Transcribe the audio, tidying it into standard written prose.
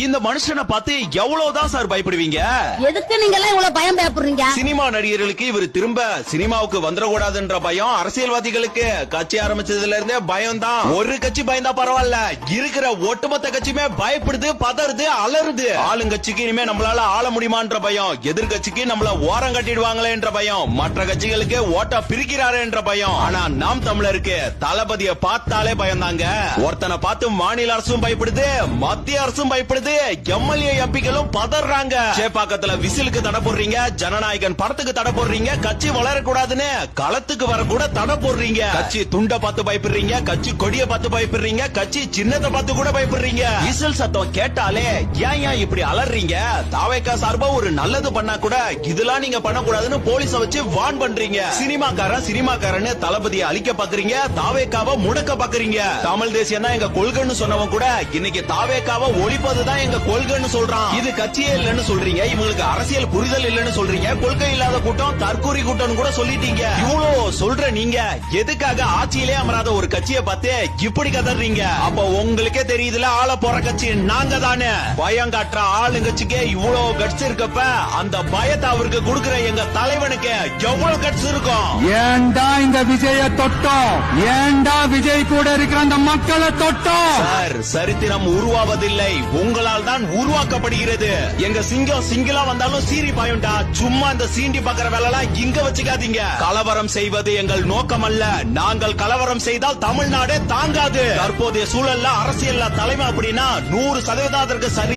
இந்த மனுஷனை பார்த்து எவ்வளவுதான் சார் பயப்படுவீங்க? எதுக்கு நீங்க எல்லாம் இவ்வளவு பயம் பயப்படுறீங்க? சினிமா நடிகர்களுக்கு இவர் திரும்ப சினிமாவுக்கு வந்துடக்கூடாதுன்ற பயம், அரசியல்வாதிகளுக்கு கட்சி ஆரம்பிச்சதுல இருந்தே பயம் தான். ஒரு கட்சி பயந்தா பரவாயில்ல, இருக்கிற ஒட்டுமொத்த கட்சியுமே பயப்படுது, பதறுது, அலறுது. ஆளுங்கட்சிக்கு இனிமே நம்மளால ஆள முடியுமான்ற பயம், எதிர்கட்சிக்கு நம்மள ஓரம் கட்டிடுவாங்களேன்ற பயம், மற்ற கட்சிகளுக்கு ஓட்ட பிரிக்கிறாரேன்ற பயம். ஆனா நாம் தமிழருக்கு தளபதியை பார்த்தாலே பயந்தாங்க. ஒருத்தனை பார்த்து மாநில அரசும் பயப்படுது, மத்திய அரசும் பயப்படுது, எம்எல்ஏ எம்பிக்களும் பதறாங்க. சேப்பாக்கத்துல விசிலுக்கு தடை போடுறீங்க, ஜனநாயகன் படத்துக்கு தடை போடுறீங்க, கட்சி வளரக்கூடாதுன்னு களத்துக்கு வர கூட தடை போடுறீங்க. கட்சி துண்ட பார்த்து பயப்படுறீங்க, கட்சி கொடிய பார்த்து பயப்படுறீங்க, கட்சி சின்னத்தை பார்த்து கூட பயப்படுறீங்க. விசில் சத்தம் கேட்டாலே ஏன் இப்படி அலறீங்க? தாவேக்கா சார்பா ஒரு நல்லது பண்ணா கூட இதெல்லாம் நீங்க பண்ணக்கூடாதுன்னு போலீஸ வச்சு வான் பண்றீங்க. சினிமாக்காரன்னு தளபதியை அழிக்க பாக்குறீங்க, தாவேக்காவை முடக்க பாக்குறீங்க. தமிழ் தேசியம் தான் எங்க கொள்கைன்னு சொன்னவன் கூட இன்னைக்கு தாவேக்காவை ஒழிப்பதுதான் எங்க கொள்கைன்னு சொல்றான். இது கட்சியே இல்லன்னு சொல்றீங்க, இவங்களுக்கு அரசியல் புரிதல் இல்லன்னு சொல்றீங்க, கொள்கை இல்லாத கூட்டம், தற்கூரி கூட்டம் கூட சொல்லிட்டீங்க. இவ்வளவு சொல்ற நீங்க எதுக்காக ஆட்சியிலே அமராத ஒரு கட்சியை பார்த்து இப்படி கதறீங்க? அப்ப உங்களுக்கே தெரியுதுல, ஆள போற கட்சி நாங்க தானே. பயம் காட்டுற ஆளுங்கட்சிக்கே இவ்வளவு கட்சி இருக்கப்ப அந்த பயத்தை அவருக்கு கொடுக்கிற எங்க தலைவனுக்கு எவ்வளவு கட்சி இருக்கும்? ஏண்டா இந்த விஜய தொட்டோம்? ஏண்டா விஜய் கூட இருக்கிற அந்த மக்களை தொட்டோம்? சார், சரித்திரம் உருவாவதில்லை, உங்களால் தான் உருவாக்கப்படுகிறது. எங்க சிங்கம் சிங்கிளா வந்தாலும் சீறி பாயுண்டா. சும்மா இந்த சீண்டி பாக்குற வேலைலாம் இங்க வச்சுக்காதீங்க. கலவரம் செய்வது எங்கள் நோக்கம் அல்ல. நாங்கள் கலவரம் செய்தால் தமிழ்நாடே தாங்காது. தற்போதைய சூழல்ல அரசியல்ல தலைமை அப்படின்னா 100% சரி.